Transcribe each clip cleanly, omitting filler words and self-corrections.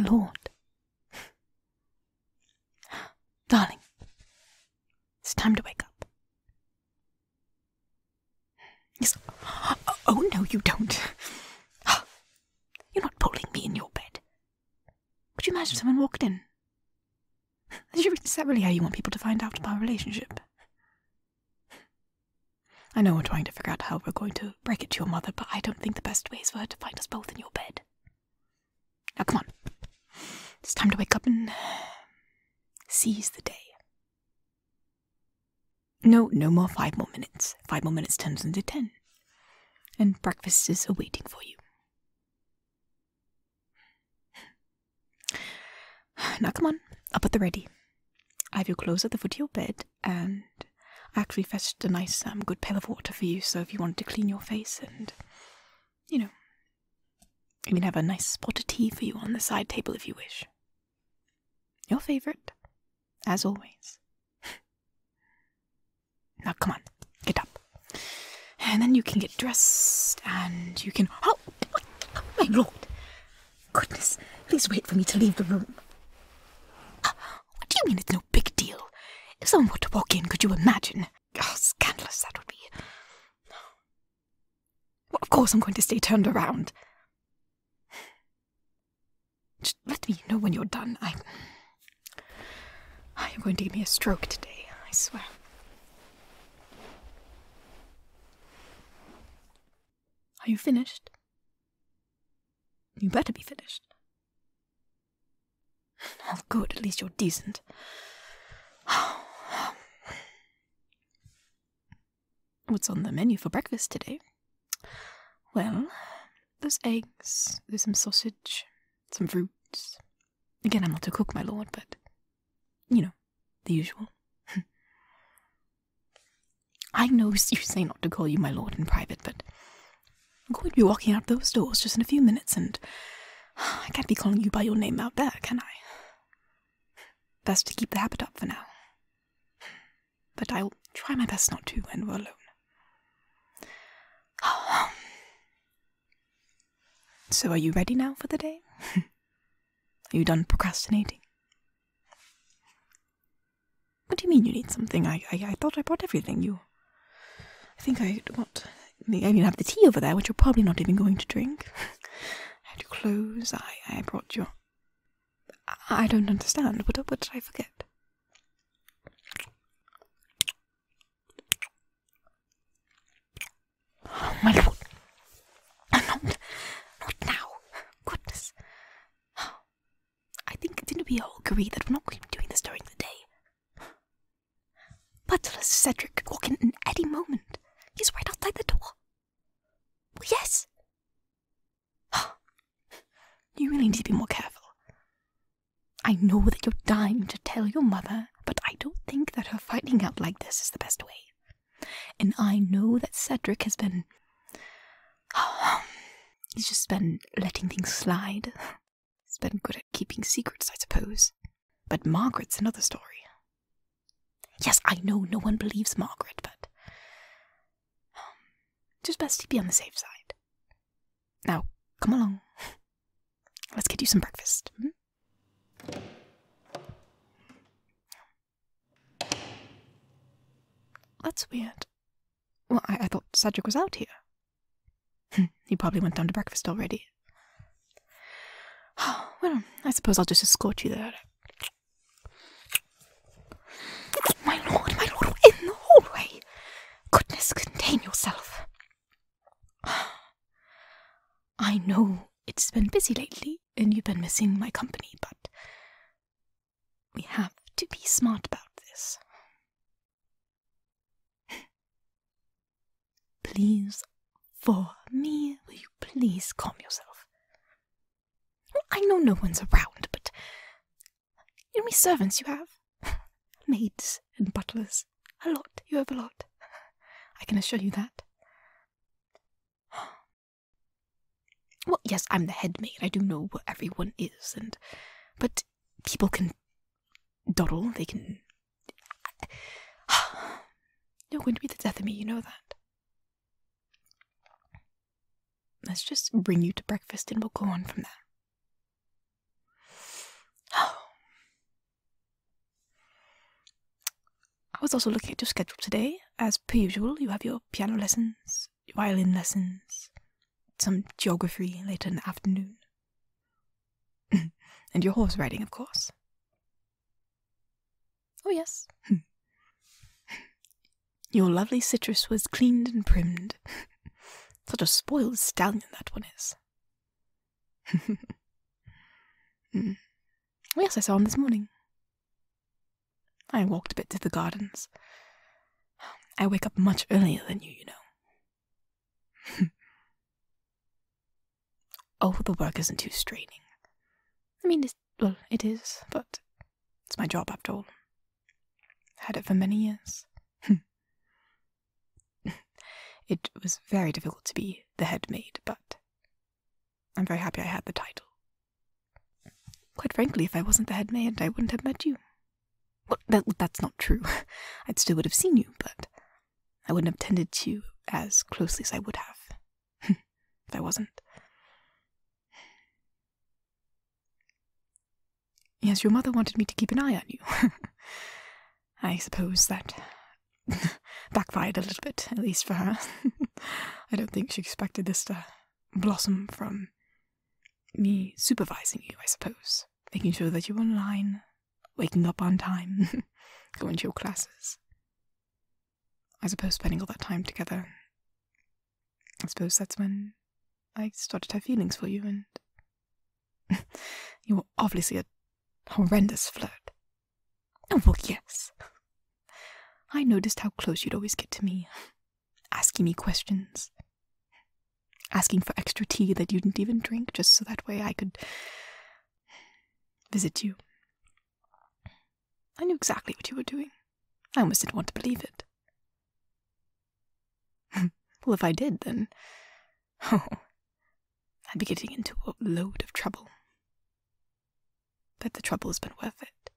lord. Darling, it's time to wake up. Yes. Oh, no, you don't. You're not pulling me in your bed. Could you imagine someone walked in? Is that really how you want people to find out about our relationship? I know we're trying to figure out how we're going to break it to your mother, but I don't think the best way is for her to find us both in your bed. Now, come on. It's time to wake up and seize the day. No more 5 more minutes. 5 more minutes turns into 10. And breakfast is awaiting for you. Now come on, up at the ready. I have your clothes at the foot of your bed, and I actually fetched a nice good pail of water for you, so if you wanted to clean your face and, you can have a nice pot of tea for you on the side table if you wish. Your favourite, as always. Now come on, get up. And then you can get dressed, and you can... Oh, my lord! Goodness, please wait for me to leave the room. What do you mean it's no big deal? If someone were to walk in, could you imagine? How scandalous that would be. Well, of course I'm going to stay turned around. Just let me know when you're done. You're going to give me a stroke today, I swear. Are you finished? You better be finished. Oh, good, at least you're decent. What's on the menu for breakfast today? Well, there's eggs, there's some sausage, some fruits. Again, I'm not a cook, my lord, but, the usual. I know you say not to call you my lord in private, but I'm going to be walking out those doors just in a few minutes, and I can't be calling you by your name out there, can I? Best to keep the habit up for now. But I'll try my best not to when we're alone. So are you ready now for the day? Are you done procrastinating? What do you mean you need something? I thought I brought everything. I think I have the tea over there, which you're probably not even going to drink. I had your clothes. I brought your... I don't understand. What did I forget? Oh, my lord. Not now. Goodness. I think didn't we all agree that we're not going to be doing this during the day? Butler Cedric could walk in any moment. He's right outside the door. Well, yes. You really need to be more careful. I know that you're dying to tell your mother, but I don't think that her finding out like this is the best way. And I know that Cedric has been... he's just been letting things slide. He's been good at keeping secrets, I suppose. But Margaret's another story. Yes, I know no one believes Margaret, but... just best to be on the safe side. Now, come along. Let's get you some breakfast. That's weird. Well, I thought Cedric was out here. He probably went down to breakfast already. Well, I suppose I'll just escort you there. My lord, in the hallway! Goodness, contain yourself. I know it's been busy lately, and you've been missing my company, but we have to be smart about this. Please, for me, will you please calm yourself? I know no one's around, but you know how many servants you have? Maids and butlers. A lot. You have a lot. I can assure you that. Well, yes, I'm the head maid. I do know where everyone is, but people can dawdle. They can... You're going to be the death of me, you know that. Let's just bring you to breakfast and we'll go on from there. was also looking at your schedule today. As per usual, you have your piano lessons, your violin lessons, some geography later in the afternoon. And your horse riding, of course. Oh, yes. Your lovely citrus was cleaned and primmed. Such a spoiled stallion that one is. Yes, I saw him this morning. I walked a bit to the gardens. I wake up much earlier than you know. Oh, the work isn't too straining. I mean, it is, but it's my job after all. Had it for many years. It was very difficult to be the head maid, but I'm very happy I had the title. Quite frankly, if I wasn't the head maid, I wouldn't have met you. Well, that's not true. I still would have seen you, but I wouldn't have tended to you as closely as I would have if I wasn't. Yes, your mother wanted me to keep an eye on you. I suppose that backfired a little bit, at least for her. I don't think she expected this to blossom from me supervising you, I suppose. Making sure that you're in line, waking up on time, going to your classes. I suppose spending all that time together, I suppose that's when I started to have feelings for you, and you were obviously a horrendous flirt. Oh, well, yes. I noticed how close you'd always get to me, asking me questions, asking for extra tea that you didn't even drink, just so that way I could visit you. I knew exactly what you were doing. I almost didn't want to believe it. Well, if I did, then I'd be getting into a load of trouble. But the trouble has been worth it.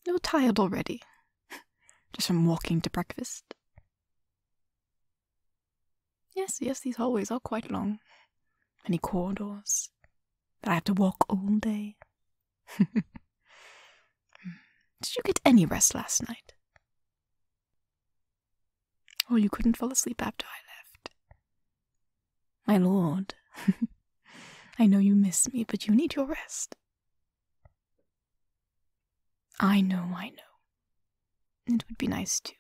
You're tired already, just from walking to breakfast. Yes, these hallways are quite long. Many corridors that I have to walk all day. Did you get any rest last night? Or you couldn't fall asleep after I left? My lord, I know you miss me, but you need your rest. I know. It would be nice to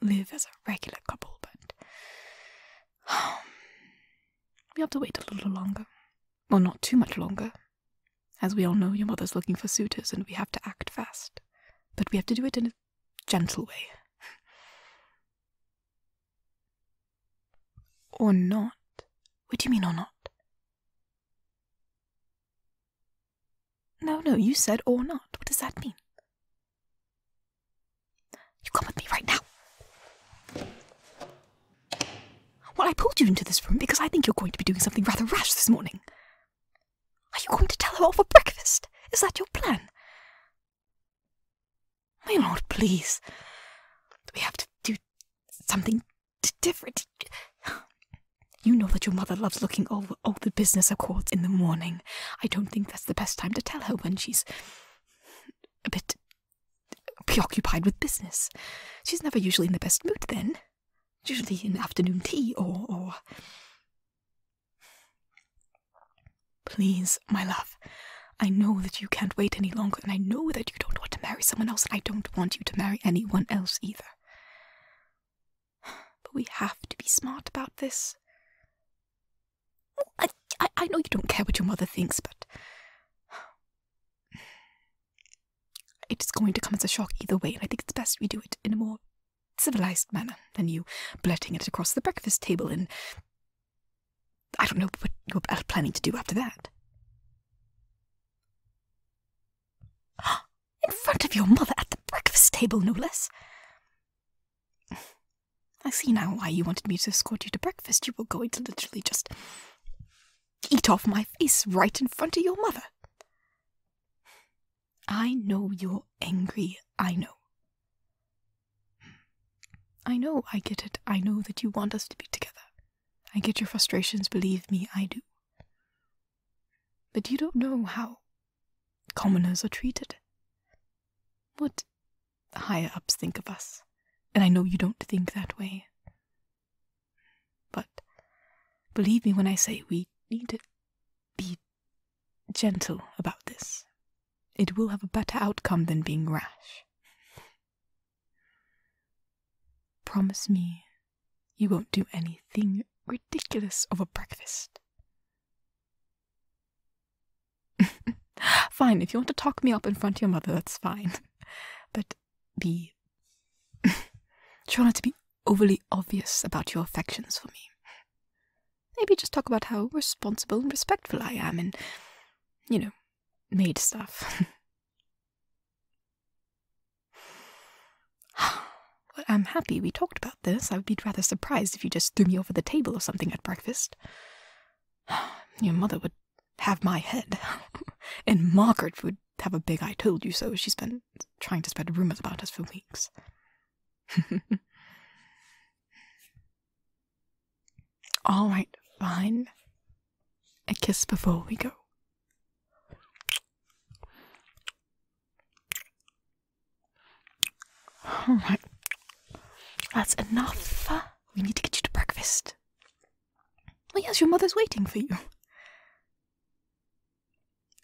live as a regular couple, but we have to wait a little longer. Well, not too much longer. As we all know, your mother's looking for suitors, and we have to act fast. But we have to do it in a gentle way. Or not. What do you mean, or not? No, you said or not. What does that mean? You come with me right now. Well, I pulled you into this room because I think you're going to be doing something rather rash this morning. Are you going to tell her off for breakfast? Is that your plan? My lord, please. We have to do something different. You know that your mother loves looking over all the business accords in the morning. I don't think that's the best time to tell her when she's a bit preoccupied with business. She's never usually in the best mood then. Usually in afternoon tea or... Please, my love. I know that you can't wait any longer, and I know that you don't want to marry someone else, and I don't want you to marry anyone else either. But we have to be smart about this. I know you don't care what your mother thinks, but it's going to come as a shock either way, and I think it's best we do it in a more civilized manner than you blurting it across the breakfast table and I don't know what you're planning to do after that. In front of your mother at the breakfast table, no less. I see now why you wanted me to escort you to breakfast. You were going to literally just eat off my face right in front of your mother. I know you're angry, I know. I get it. I know that you want us to be together. I get your frustrations, believe me, I do. But you don't know how commoners are treated. What higher-ups think of us, and I know you don't think that way. But believe me when I say we need to be gentle about this. It will have a better outcome than being rash. Promise me you won't do anything ridiculous over breakfast. Fine, if you want to talk me up in front of your mother, that's fine. But try not to be overly obvious about your affections for me. Maybe just talk about how responsible and respectful I am and, maid stuff. Well, I'm happy we talked about this. I would be rather surprised if you just threw me over the table or something at breakfast. Your mother would have my head. And Margaret would have a big I told you so. She's been trying to spread rumors about us for weeks. All right, fine. A kiss before we go. All right. That's enough. We need to get you to breakfast. Oh yes, your mother's waiting for you.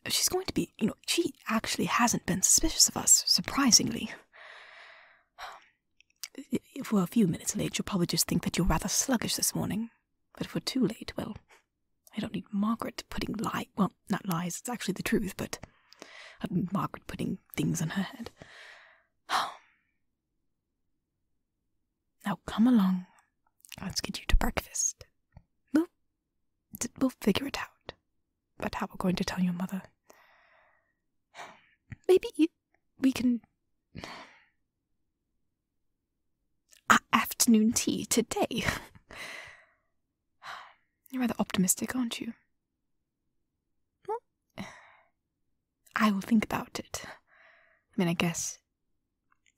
She's going to be, she actually hasn't been suspicious of us, surprisingly. If we're a few minutes late, she'll probably just think that you're rather sluggish this morning. But if we're too late, well, I don't need Margaret putting not lies, it's actually the truth, but I don't need Margaret putting things in her head. Now come along. Let's get you to breakfast. We'll figure it out. But how we're going to tell your mother. Maybe we can... afternoon tea today. You're rather optimistic, aren't you? Well, I will think about it. I mean, I guess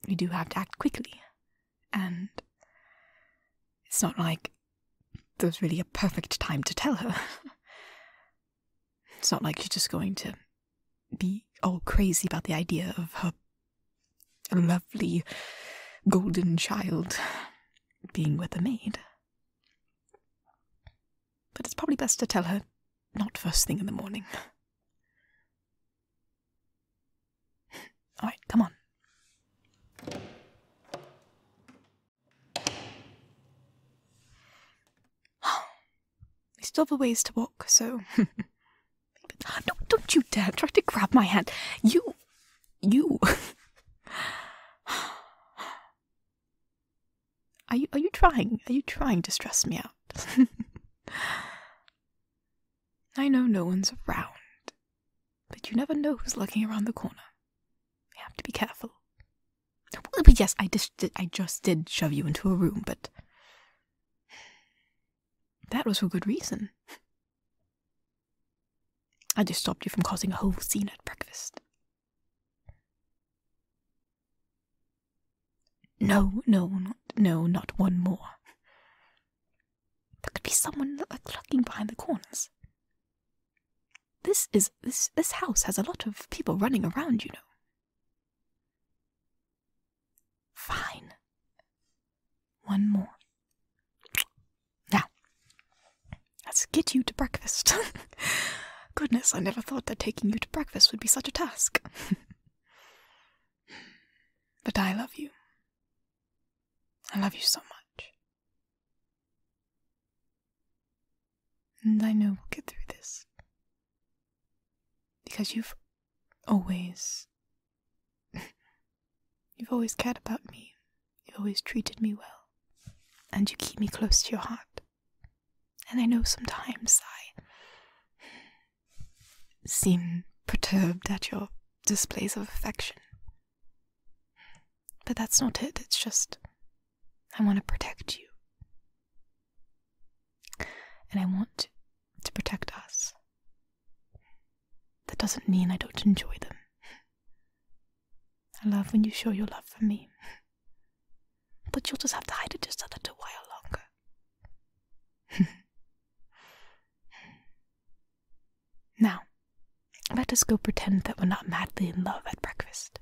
we do have to act quickly. And it's not like there's really a perfect time to tell her. It's not like she's just going to be all crazy about the idea of her lovely golden child being with a maid. But it's probably best to tell her not first thing in the morning. All right, come on. We still have a ways to walk, so... No, don't you dare try to grab my hand. You... Are you trying to stress me out? I know no one's around, but you never know who's lurking around the corner. You have to be careful. But yes, I just did shove you into a room, but that was for good reason. I just stopped you from causing a whole scene at breakfast. No, not one more. There could be someone lurking behind the corners. This house has a lot of people running around, you know. Fine. One more. Now, let's get you to breakfast. Goodness, I never thought that taking you to breakfast would be such a task. But I love you. I love you so much. And I know we'll get through this. Because you've always cared about me. You've always treated me well. And you keep me close to your heart. And I know sometimes I seem perturbed at your displays of affection. But that's not it, it's just I want to protect you. And I want to protect us. That doesn't mean I don't enjoy them. I love when you show your love for me. But you'll just have to hide it just a little while longer. Now, us go pretend that we're not madly in love at breakfast.